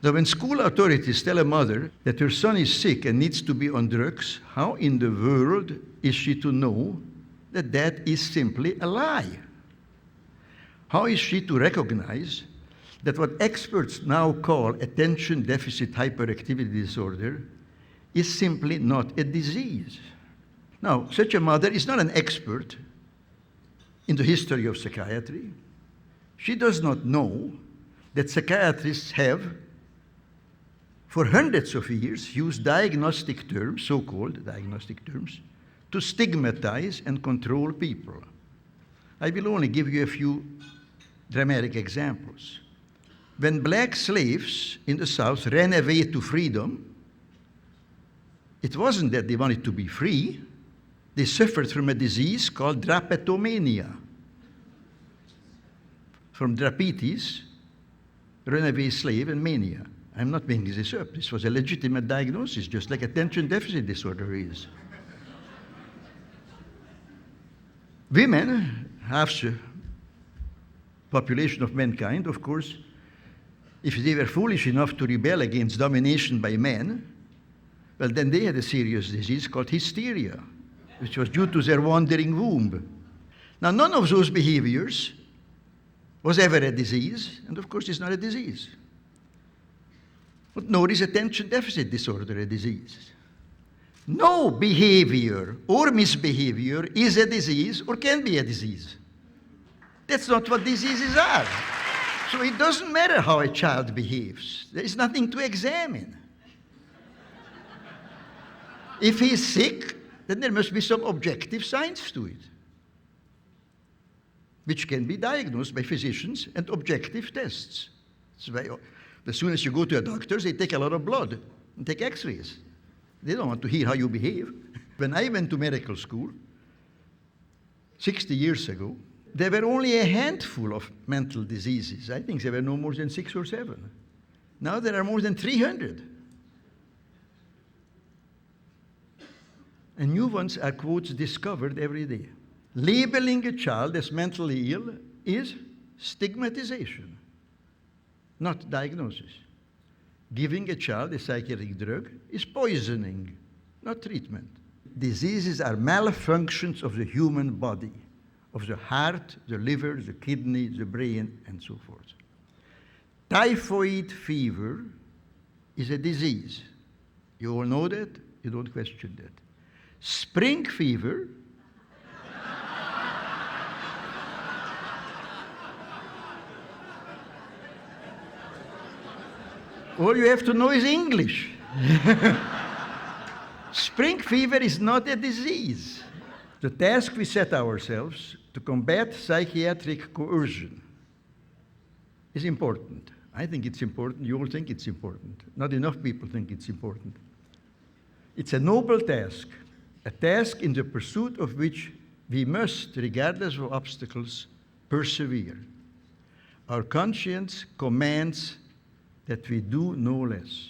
Now, when school authorities tell a mother that her son is sick and needs to be on drugs, how in the world is she to know that that is simply a lie? How is she to recognize that what experts now call attention deficit hyperactivity disorder is simply not a disease? Now, such a mother is not an expert in the history of psychiatry. She does not know that psychiatrists have, for hundreds of years, used diagnostic terms, so-called diagnostic terms, to stigmatize and control people. I will only give you a few dramatic examples. When black slaves in the South ran away to freedom, it wasn't that they wanted to be free. They suffered from a disease called drapetomania. From drapetes, runaway slave, and mania. I'm not making this up. This was a legitimate diagnosis, just like attention deficit disorder is. Women, half the population of mankind, of course, if they were foolish enough to rebel against domination by men, well, then they had a serious disease called hysteria, which was due to their wandering womb. Now, none of those behaviors was ever a disease, and of course it's not a disease. But nor is attention deficit disorder a disease. No behavior or misbehavior is a disease or can be a disease. That's not what diseases are. So it doesn't matter how a child behaves. There is nothing to examine. If he's sick, then there must be some objective science to it, which can be diagnosed by physicians and objective tests. That's why as soon as you go to a doctor, they take a lot of blood and take x-rays. They don't want to hear how you behave. When I went to medical school 60 years ago, there were only a handful of mental diseases. I think there were no more than 6 or 7. Now there are more than 300. And new ones are, quotes, discovered every day. Labeling a child as mentally ill is stigmatization, not diagnosis. Giving a child a psychiatric drug is poisoning, not treatment. Diseases are malfunctions of the human body, of the heart, the liver, the kidney, the brain, and so forth. Typhoid fever is a disease. You all know that? You don't question that. Spring fever all you have to know is English. Spring fever is not a disease. The task we set ourselves to combat psychiatric coercion is important. I think it's important. You all think it's important. Not enough people think it's important. It's a noble task, a task in the pursuit of which we must, regardless of obstacles, persevere. Our conscience commands that we do no less.